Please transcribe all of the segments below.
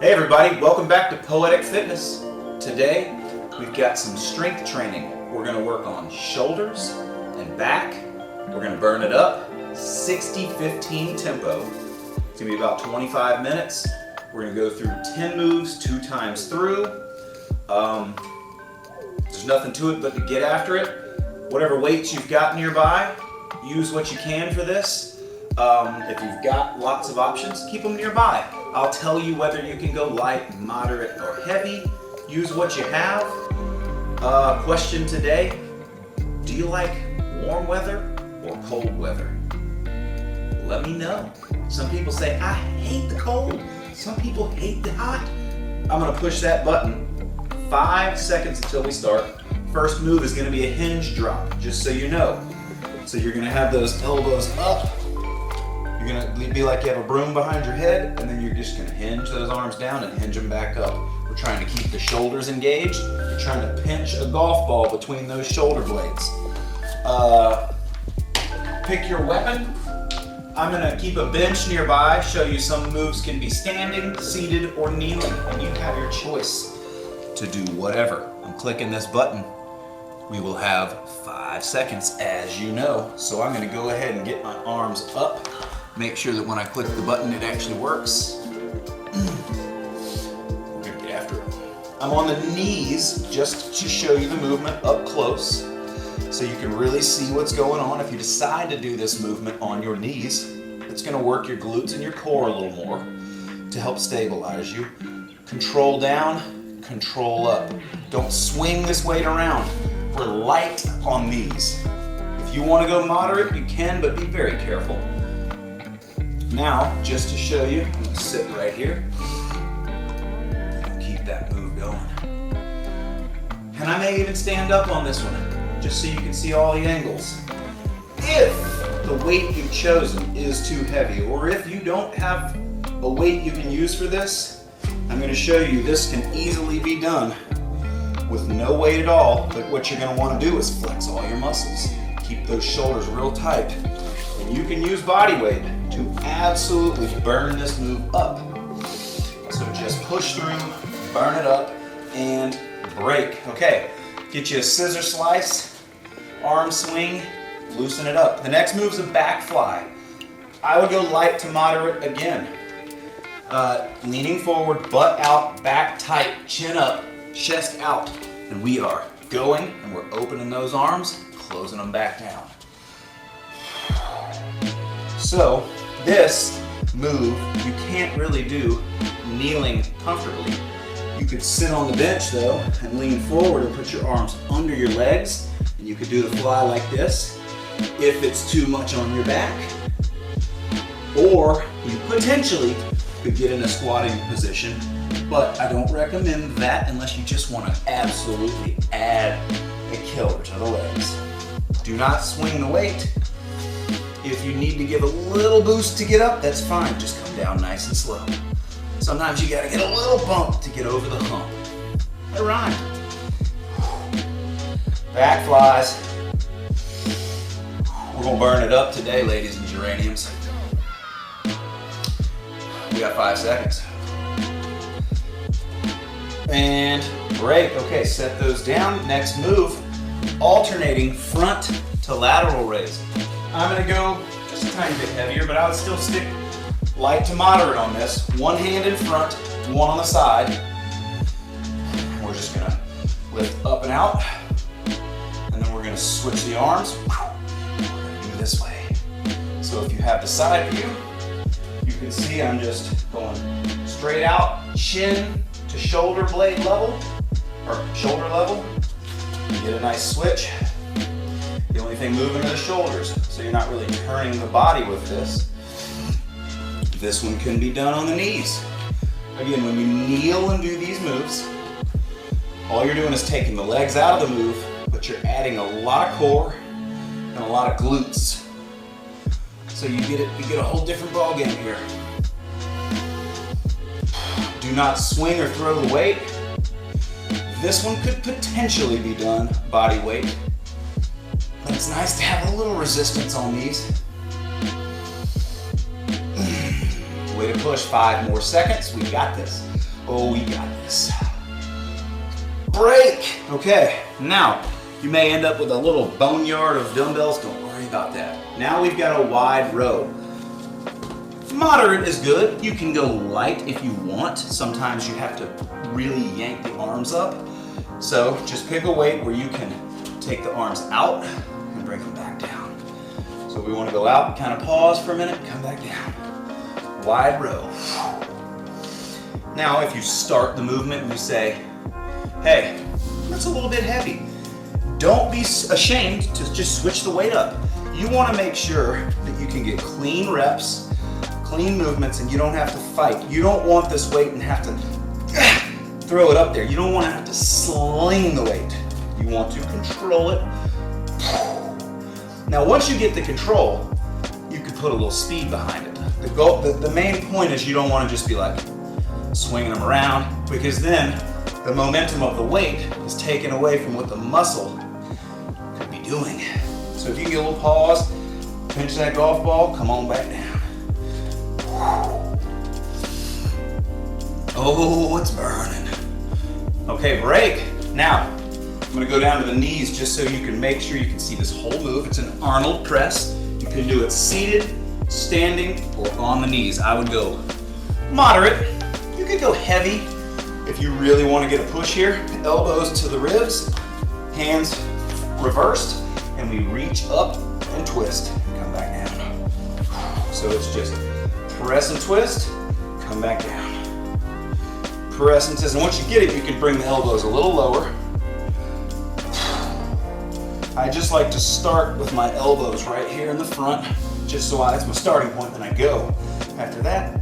Hey everybody, welcome back to Poetic Fitness. Today we've got some strength training. We're going to work on shoulders and back. We're going to burn it up 60-15 tempo. It's going to be about 25 minutes. We're going to go through 10 moves 2 times through. There's nothing to it but to get after it. Whatever weights you've got nearby, use what you can for this. If you've got lots of options, keep them nearby. I'll tell you whether you can go light, moderate, or heavy. Use what you have. Question today, do you like warm weather or cold weather? Let me know. Some people say, I hate the cold. Some people hate the hot. I'm gonna push that button. 5 seconds until we start. First move is gonna be a hinge drop, just so you know. So you're gonna have those elbows up. You're gonna be like you have a broom behind your head, and then you're just gonna hinge those arms down and hinge them back up. We're trying to keep the shoulders engaged. You're trying to pinch a golf ball between those shoulder blades. Pick your weapon. I'm gonna keep a bench nearby, show you some moves can be standing, seated, or kneeling, and you have your choice to do whatever. I'm clicking this button. We will have 5 seconds, as you know. So I'm gonna go ahead and get my arms up. Make sure that when I click the button, it actually works. We're gonna get after it. I'm on the knees just to show you the movement up close so you can really see what's going on. If you decide to do this movement on your knees, it's gonna work your glutes and your core a little more to help stabilize you. Control down, control up. Don't swing this weight around. We're light on these. If you wanna go moderate, you can, but be very careful. Now, just to show you, I'm gonna sit right here. Keep that move going. And I may even stand up on this one, just so you can see all the angles. If the weight you've chosen is too heavy, or if you don't have a weight you can use for this, I'm gonna show you this can easily be done with no weight at all, but what you're gonna wanna do is flex all your muscles. Keep those shoulders real tight. And you can use body weight to absolutely burn this move up. So just push through, burn it up, and break. Okay, get you a scissor slice, arm swing, loosen it up. The next move is a back fly. I would go light to moderate again. Leaning forward, butt out, back tight, chin up, chest out. And we are going, and we're opening those arms, closing them back down. So, this move you can't really do kneeling comfortably. You could sit on the bench though and lean forward and put your arms under your legs, and you could do the fly like this if it's too much on your back. Or you potentially could get in a squatting position, but I don't recommend that unless you just want to absolutely add a killer to the legs. Do not swing the weight. If you need to give a little boost to get up, that's fine. Just come down nice and slow. Sometimes you gotta get a little bump to get over the hump. It rhymed. Back flies. We're gonna burn it up today, ladies and geraniums. We got 5 seconds. And break. Okay, set those down. Next move, alternating front to lateral raise. I'm gonna go just a tiny bit heavier, but I would still stick light to moderate on this. One hand in front, one on the side. We're just gonna lift up and out, and then we're gonna switch the arms. We're gonna do this way. So if you have the side view, you can see I'm just going straight out, chin to shoulder blade level, or shoulder level. You get a nice switch. The only thing moving are the shoulders, so you're not really turning the body with this. This one can be done on the knees. Again, when you kneel and do these moves, all you're doing is taking the legs out of the move, but you're adding a lot of core and a lot of glutes. So you get a whole different ball game here. Do not swing or throw the weight. This one could potentially be done body weight. But it's nice to have a little resistance on these. Way to push. 5 more seconds. We got this. Oh, we got this. Break. Okay, now you may end up with a little boneyard of dumbbells. Don't worry about that. Now we've got a wide row. Moderate is good. You can go light if you want. Sometimes you have to really yank the arms up. So just pick a weight where you can take the arms out and bring them back down. So we want to go out, kind of pause for a minute, come back down. Wide row. Now if you start the movement and you say, hey, that's a little bit heavy, don't be ashamed to just switch the weight up. You want to make sure that you can get clean reps, clean movements, and you don't have to fight. You don't want this weight and have to throw it up there. You don't want to have to sling the weight. You want to control it. Now once you get the control, you can put a little speed behind it. The main point is you don't want to just be like swinging them around, because then the momentum of the weight is taken away from what the muscle could be doing. So if you get a little pause, pinch that golf ball, come on back down. Oh, it's burning. Okay, break. Now, I'm gonna go down to the knees just so you can make sure you can see this whole move. It's an Arnold Press. You can do it seated, standing, or on the knees. I would go moderate. You could go heavy if you really want to get a push here. Elbows to the ribs, hands reversed, and we reach up and twist and come back down. So it's just press and twist, come back down. Press and twist, and once you get it, you can bring the elbows a little lower. I just like to start with my elbows right here in the front, just so that's my starting point, then I go. After that,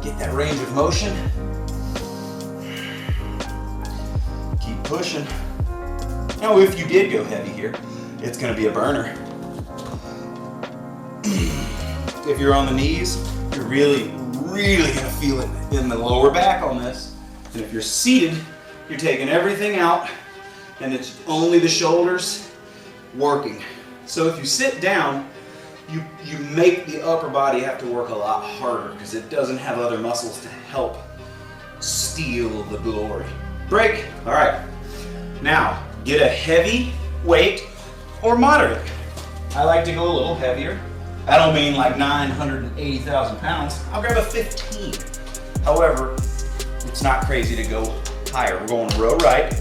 get that range of motion. Keep pushing. Now if you did go heavy here, it's gonna be a burner. If you're on the knees, you're really gonna feel it in the lower back on this. And if you're seated, you're taking everything out and it's only the shoulders working. So if you sit down, you make the upper body have to work a lot harder because it doesn't have other muscles to help steal the glory. Break. All right. Now, get a heavy weight or moderate. I like to go a little heavier. I don't mean like 980,000 pounds. I'll grab a 15. However, it's not crazy to go higher. We're going row right,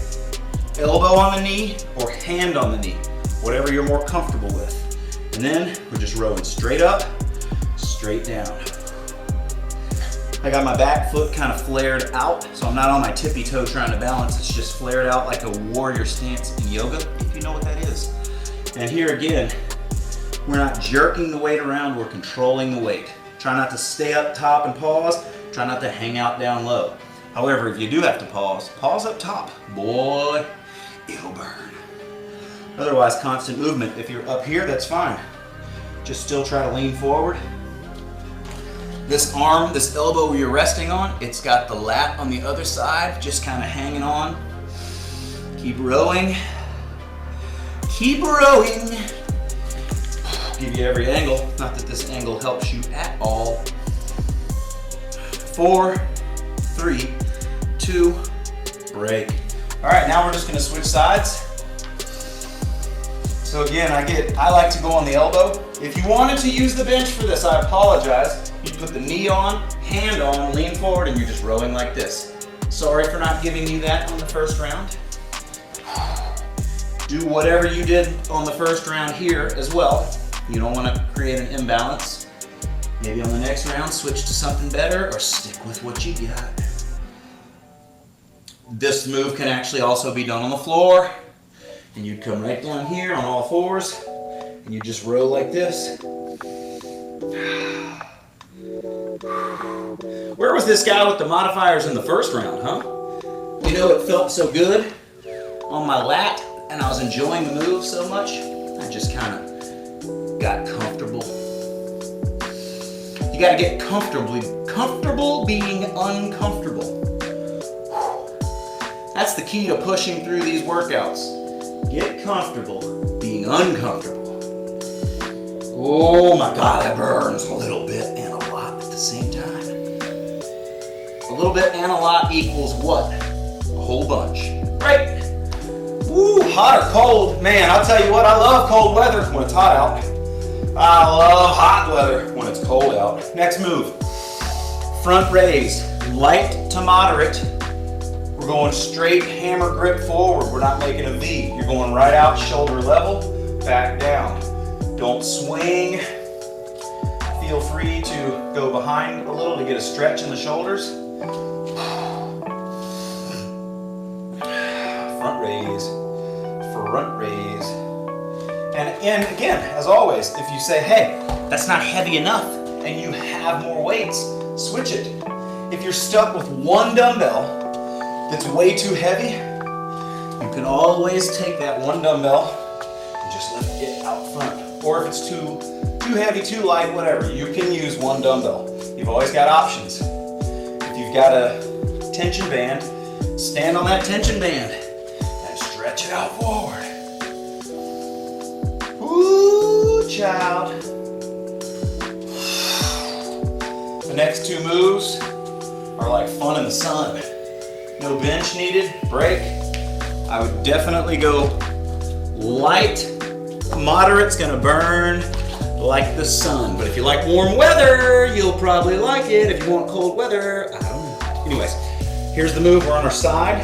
elbow on the knee or hand on the knee, whatever you're more comfortable with. And then we're just rowing straight up, straight down. I got my back foot kind of flared out, so I'm not on my tippy toe trying to balance. It's just flared out like a warrior stance in yoga, if you know what that is. And here again, we're not jerking the weight around, we're controlling the weight. Try not to stay up top and pause. Try not to hang out down low. However, if you do have to pause up top. Boy, it'll burn. Otherwise, constant movement. If you're up here, that's fine. Just still try to lean forward. This arm, this elbow where you're resting on, it's got the lat on the other side, just kind of hanging on. Keep rowing. Keep rowing. Give you every angle. Not that this angle helps you at all. 4, 3, 2, break. All right, now we're just gonna switch sides. So again, I like to go on the elbow. If you wanted to use the bench for this, I apologize. You put the knee on, hand on, lean forward, and you're just rowing like this. Sorry for not giving you that on the first round. Do whatever you did on the first round here as well. You don't want to create an imbalance. Maybe on the next round, switch to something better or stick with what you got. This move can actually also be done on the floor. And you'd come right down here on all fours and you just row like this. Where was this guy with the modifiers in the first round, huh? You know, it felt so good on my lat and I was enjoying the move so much, I just kind of got comfortable. You got to get comfortable being uncomfortable. That's the key to pushing through these workouts. Get comfortable being uncomfortable. Oh my God, that burns a little bit and a lot at the same time. A little bit and a lot equals what? A whole bunch. Right? Woo, hot or cold? Man, I'll tell you what, I love cold weather when it's hot out. I love hot weather when it's cold out. Next move. Front raise. Light to moderate. We're going straight hammer grip forward. We're not making a V. You're going right out, shoulder level, back down. Don't swing. Feel free to go behind a little to get a stretch in the shoulders. Front raise, front raise. And again, as always, if you say, hey, that's not heavy enough, and you have more weights, switch it. If you're stuck with one dumbbell that's way too heavy, you can always take that one dumbbell and just lift it out front. Or if it's too heavy, too light, whatever, you can use one dumbbell. You've always got options. If you've got a tension band, stand on that tension band and stretch it out forward. Ooh, child. The next two moves are like fun in the sun. No bench needed, break. I would definitely go light. Moderate's gonna burn like the sun. But if you like warm weather, you'll probably like it. If you want cold weather, I don't know. Anyways, here's the move. We're on our side.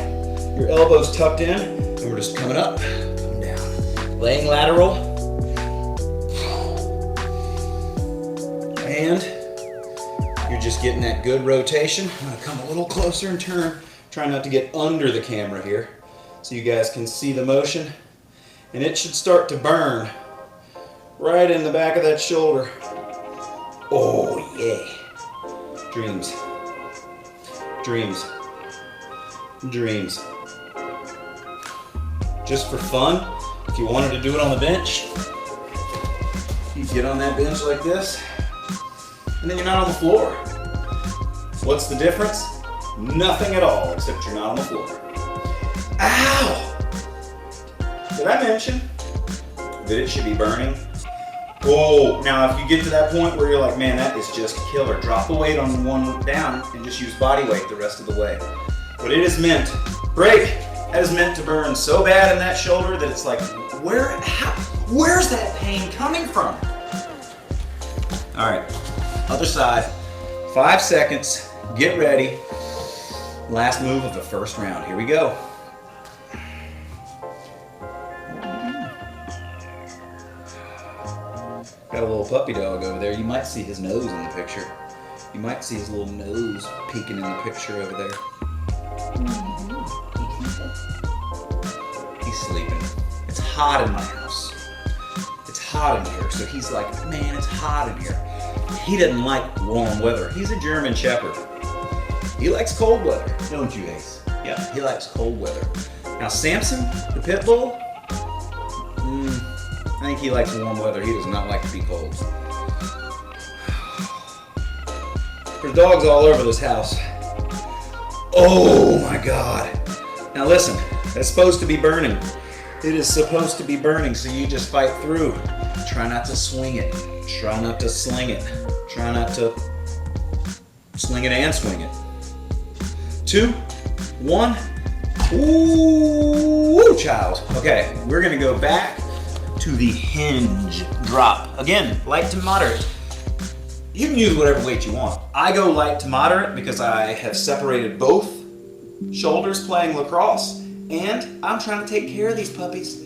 Your elbows tucked in, and we're just coming up, coming down. Laying lateral. And you're just getting that good rotation. I'm gonna come a little closer and turn. Try not to get under the camera here so you guys can see the motion. And it should start to burn right in the back of that shoulder. Oh yeah. Dreams. Dreams. Dreams. Just for fun, if you wanted to do it on the bench, you get on that bench like this, and then you're not on the floor. What's the difference? Nothing at all, except you're not on the floor. Ow! Did I mention that it should be burning? Oh, now if you get to that point where you're like, man, that is just killer, drop the weight on one down and just use body weight the rest of the way. But it is meant, break, that is meant to burn so bad in that shoulder that it's like, where's that pain coming from? All right, other side, 5 seconds, get ready. Last move of the first round, here we go. Got a little puppy dog over there. You might see his nose in the picture. You might see his little nose peeking in the picture over there. He's sleeping. It's hot in my house. It's hot in here. So he's like, man, it's hot in here. He doesn't like warm weather. He's a German Shepherd. He likes cold weather, don't you, Ace? Yeah, he likes cold weather. Now Samson, the pit bull, I think he likes warm weather. He does not like to be cold. There's dogs all over this house. Oh my God. Now listen, it's supposed to be burning. It is supposed to be burning, so you just fight through. Try not to swing it. Try not to sling it. Try not to sling it and swing it. 2, 1. Ooh, child. Okay, we're gonna go back to the hinge drop. Again, light to moderate. You can use whatever weight you want. I go light to moderate because I have separated both shoulders playing lacrosse, and I'm trying to take care of these puppies.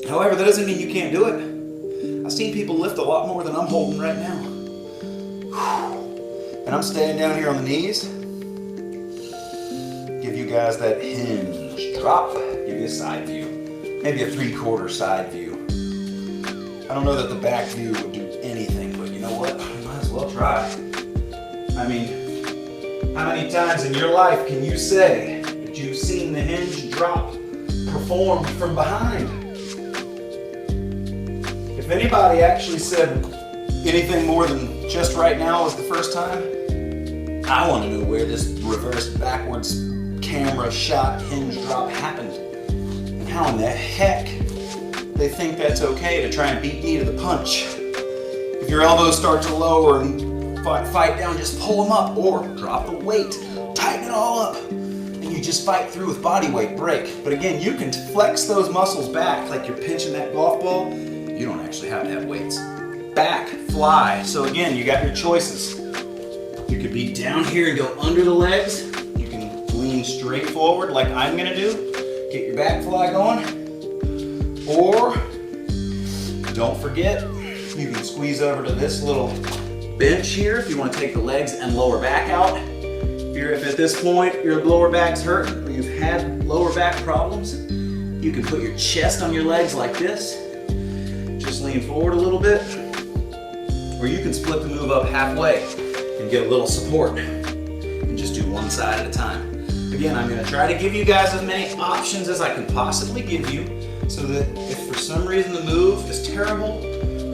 However, that doesn't mean you can't do it. I've seen people lift a lot more than I'm holding right now. And I'm staying down here on the knees. Give you guys that hinge drop. Give you a side view. Maybe a 3/4 side view. I don't know that the back view would do anything, but you know what? Might as well try. I mean, how many times in your life can you say that you've seen the hinge drop performed from behind? If anybody actually said anything more than just right now was the first time, I want to know where this reverse backwards camera shot hinge drop happened. And how in the heck they think that's okay to try and beat me to the punch. If your elbows start to lower and fight down, just pull them up, or drop the weight, tighten it all up, and you just fight through with body weight, break. But again, you can flex those muscles back like you're pinching that golf ball. You don't actually have to have weights. Back, fly. So again, you got your choices. You could be down here and go under the legs. You can lean straight forward like I'm gonna do. Get your back fly going. Or, don't forget, you can squeeze over to this little bench here if you want to take the legs and lower back out. If at this point your lower back's hurting or you've had lower back problems, you can put your chest on your legs like this. Just lean forward a little bit. Or you can split the move up halfway and get a little support. And just do one side at a time. Again, I'm going to try to give you guys as many options as I can possibly give you so that if for some reason the move is terrible,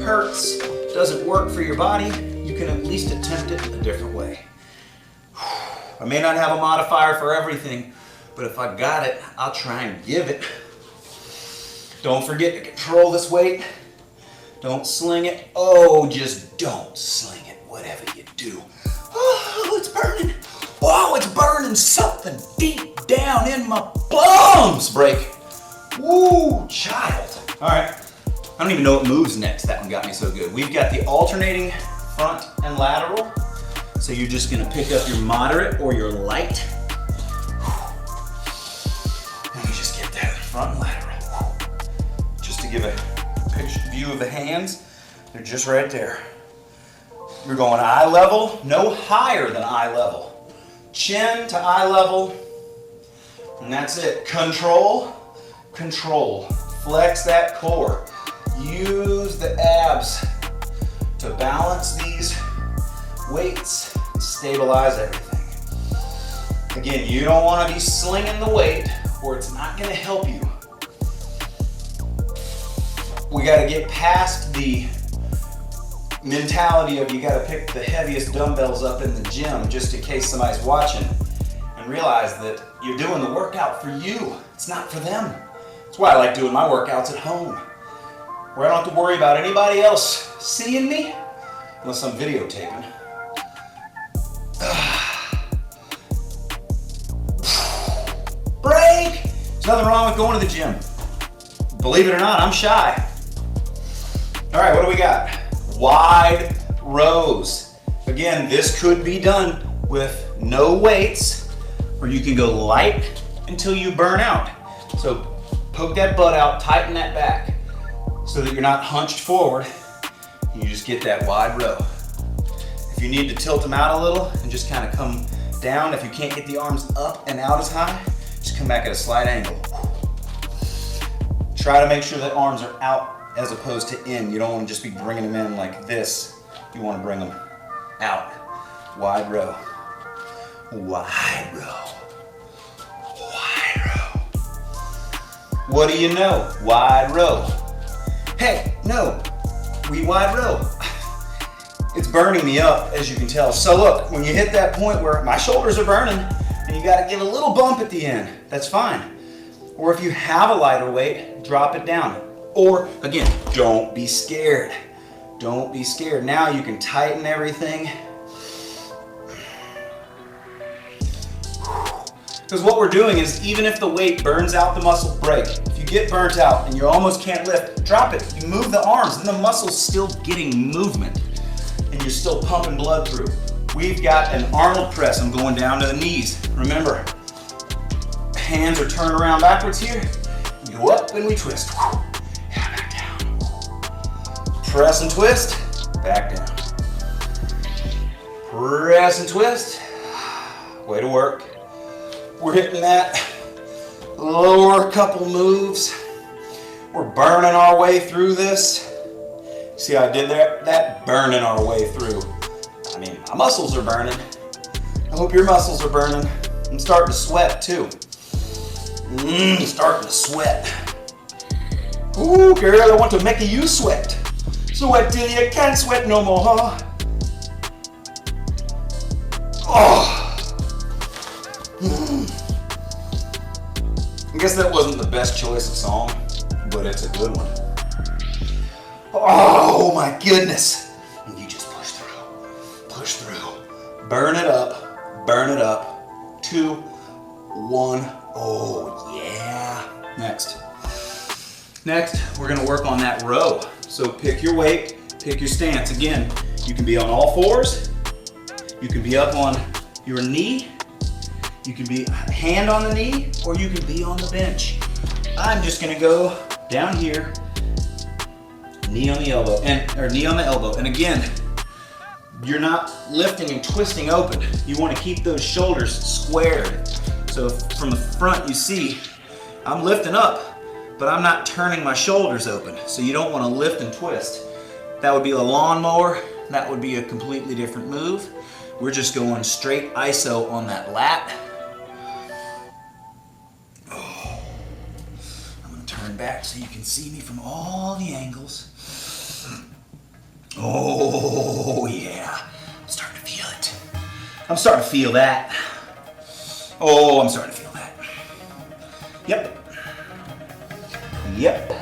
hurts, doesn't work for your body, you can at least attempt it a different way. I may not have a modifier for everything, but if I got it, I'll try and give it. Don't forget to control this weight. Don't sling it. Oh, just don't sling it, whatever you do. Oh, it's burning. Oh, it's burning something deep down in my plums. Break. Woo, child. All right. I don't even know what moves next. That one got me so good. We've got the alternating front and lateral. So you're just gonna pick up your moderate or your light. Let me just get that front and lateral. Just to give a picture view of the hands, they're just right there. You're going eye level, no higher than eye level. Chin to eye level, and that's it. Control, control. Flex that core. Use the abs to balance these weights and stabilize everything. Again, you don't want to be slinging the weight or it's not going to help you. We got to get past the mentality of you got to pick the heaviest dumbbells up in the gym just in case somebody's watching, and realize that you're doing the workout for you. It's not for them. That's why I like doing my workouts at home, where I don't have to worry about anybody else seeing me unless I'm videotaping. Break! There's nothing wrong with going to the gym. Believe it or not, I'm shy. All right, what do we got? Wide rows. Again, this could be done with no weights, or you can go light until you burn out. So poke that butt out, tighten that back so that you're not hunched forward, and you just get that wide row. If you need to tilt them out a little and just kind of come down, if you can't get the arms up and out as high, just come back at a slight angle. Try to make sure that arms are out as opposed to in. You don't want to just be bringing them in like this. You want to bring them out. Wide row. Wide row. Wide row. What do you know? Wide row. Hey, no, we wide row. It's burning me up, as you can tell. So look, when you hit that point where my shoulders are burning and you got to give a little bump at the end, that's fine. Or if you have a lighter weight, drop it down. Or again, don't be scared. Don't be scared. Now you can tighten everything. Because what we're doing is, even if the weight burns out the muscle, break. If you get burnt out and you almost can't lift, drop it. You move the arms and the muscle's still getting movement and you're still pumping blood through. We've got an Arnold Press. I'm going down to the knees. Remember, hands are turned around backwards here. We go up and we twist. Yeah, back down. Press and twist, back down. Press and twist. Way to work. We're hitting that lower couple moves. We're burning our way through this. See how I did that? Burning our way through. I mean, my muscles are burning. I hope your muscles are burning. I'm starting to sweat too. Starting to sweat. Ooh, girl, I want to make you sweat. Sweat till you can't sweat no more, huh? Oh. I guess that wasn't the best choice of song, but it's a good one. Oh my goodness. And you just push through. push through. Burn it up, burn it up. 2, 1, oh yeah. Next, we're gonna work on that row. So pick your weight, pick your stance. Again, you can be on all fours, you can be up on your knee, you can be hand on the knee, or you can be on the bench. I'm just gonna go down here, knee on the elbow, or knee on the elbow. And again, you're not lifting and twisting open. You wanna keep those shoulders squared. So from the front, you see, I'm lifting up, but I'm not turning my shoulders open. So you don't wanna lift and twist. That would be a lawnmower. That would be a completely different move. We're just going straight iso on that lat. Oh. I'm gonna turn back so you can see me from all the angles. Oh yeah, I'm starting to feel it. I'm starting to feel that. Oh, I'm starting to feel that. Yep. Yep.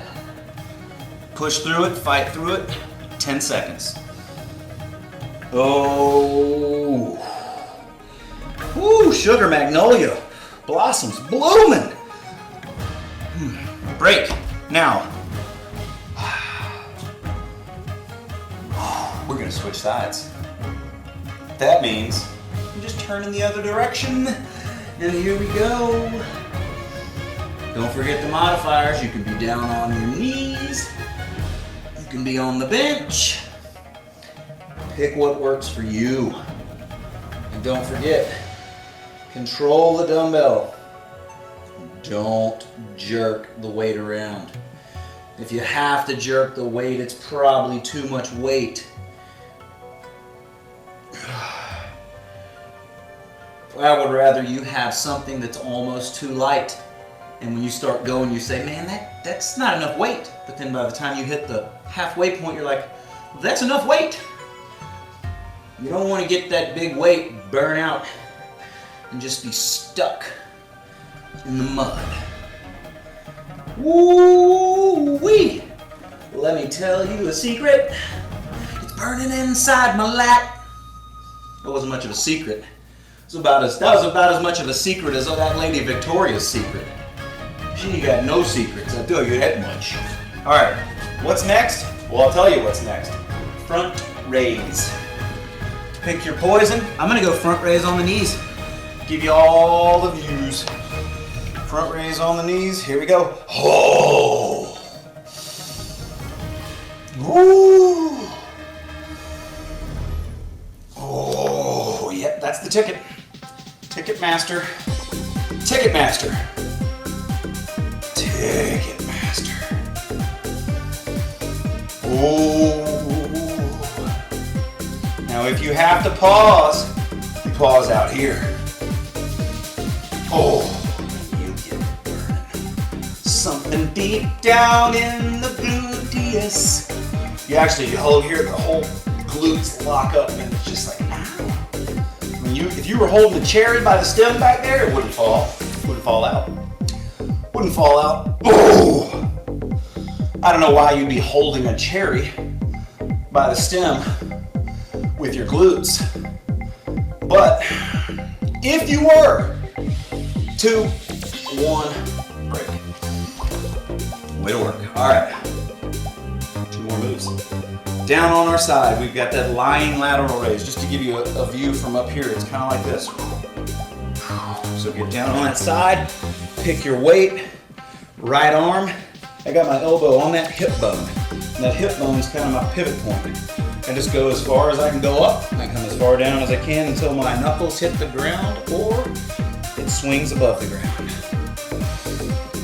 Push through it, fight through it. 10 seconds. Oh. Woo, sugar magnolia. Blossoms blooming. Break. Now. We're gonna switch sides. That means I'm just turning the other direction. And here we go. Don't forget the modifiers. You can be down on your knees. You can be on the bench. Pick what works for you. And don't forget, control the dumbbell. Don't jerk the weight around. If you have to jerk the weight, it's probably too much weight. I would rather you have something that's almost too light. And when you start going, you say, man, that's not enough weight. But then by the time you hit the halfway point, you're like, well, that's enough weight. You don't want to get that big weight, burn out, and just be stuck in the mud. Woo-wee! Let me tell you a secret. It's burning inside my lat. That wasn't much of a secret. That was about as much of a secret as that lady Victoria's secret. She got no secrets. I tell you that much. All right, what's next? Well, I'll tell you what's next. Front raise. Pick your poison. I'm gonna go front raise on the knees. Give you all the views. Front raise on the knees. Here we go. Oh. Woo. Oh, yep, that's the ticket. Ticketmaster. Ticketmaster. Ticketmaster. Oh. Now if you have to pause, you pause out here. Oh, you get burning. Something deep down in the gluteus. You hold here, the whole glutes lock up and it's just like, ow. If you were holding the cherry by the stem back there, it wouldn't fall. Wouldn't fall out. Wouldn't fall out. Oh! I don't know why you'd be holding a cherry by the stem with your glutes. But if you were, 2, 1, break. Way to work. All right. 2 more moves. Down on our side, we've got that lying lateral raise. Just to give you a view from up here, it's kind of like this. So get down on that side, pick your weight, right arm. I got my elbow on that hip bone. And that hip bone is kind of my pivot point. I just go as far as I can go up. I come as far down as I can until my knuckles hit the ground or it swings above the ground.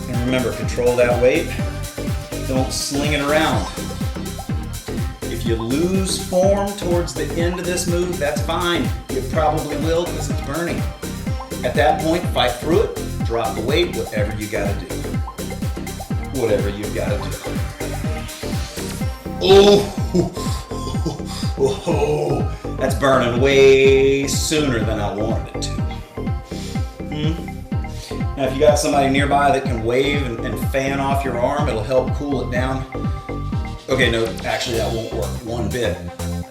And remember, control that weight. Don't sling it around. If you lose form towards the end of this move, that's fine. You probably will because it's burning. At that point, fight through it, drop the weight, whatever you gotta do. Whatever you've gotta do. Oh, that's burning way sooner than I wanted it to. Now, if you got somebody nearby that can wave and fan off your arm, it'll help cool it down. Okay, no, actually that won't work one bit.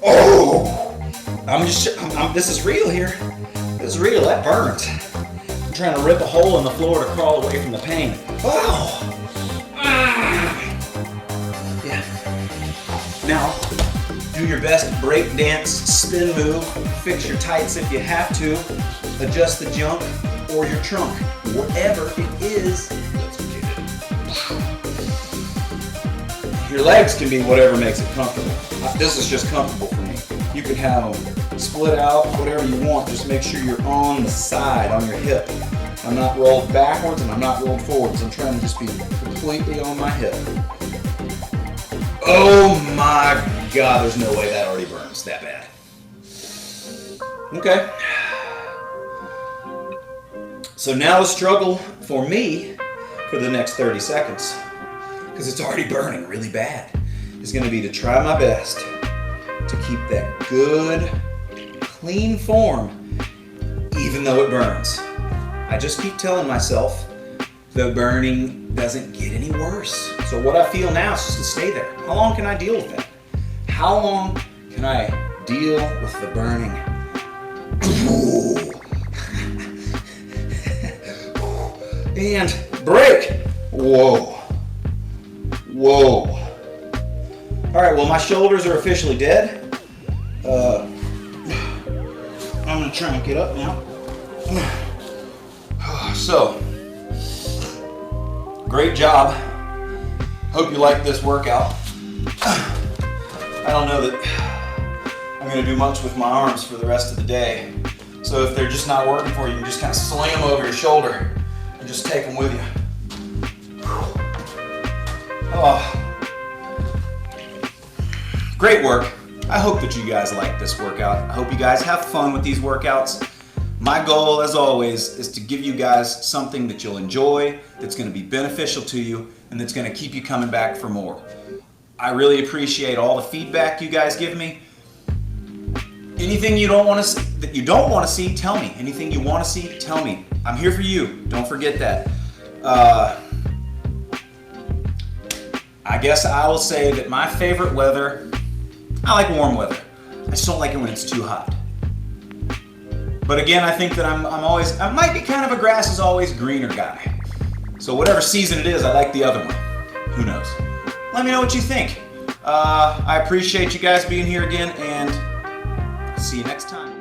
Oh! This is real here. This is real, that burns. I'm trying to rip a hole in the floor to crawl away from the pain. Wow. Yeah. Now, do your best break dance spin move. Fix your tights if you have to. Adjust the junk or your trunk. Whatever it is, let's get it. Your legs can be whatever makes it comfortable. This is just comfortable for me. You can have them split out, whatever you want. Just make sure you're on the side, on your hip. I'm not rolled backwards and I'm not rolled forwards. I'm trying to just be completely on my hip. Oh my God, there's no way that already burns that bad. Okay. So now the struggle for me for the next 30 seconds, because it's already burning really bad, is going to be to try my best to keep that good, clean form, even though it burns. I just keep telling myself the burning doesn't get any worse. So what I feel now is just to stay there. How long can I deal with that? How long can I deal with the burning? And break. Whoa. Whoa. All right, well, my shoulders are officially dead. I'm gonna try and get up now. So, great job. Hope you like this workout. I don't know that I'm gonna do much with my arms for the rest of the day. So if they're just not working for you, you can just kind of sling them over your shoulder and just take them with you. Oh. Great work. I hope that you guys like this workout. I hope you guys have fun with these workouts. My goal, as always, is to give you guys something that you'll enjoy, that's going to be beneficial to you, and that's going to keep you coming back for more. I really appreciate all the feedback you guys give me. Anything you don't want to see, that you don't want to see, tell me. Anything you want to see, tell me. I'm here for you. Don't forget that. I guess I will say that my favorite weather, I like warm weather. I just don't like it when it's too hot. But again, I think that I might be kind of a grass is always greener guy. So whatever season it is, I like the other one. Who knows? Let me know what you think. I appreciate you guys being here again, and see you next time.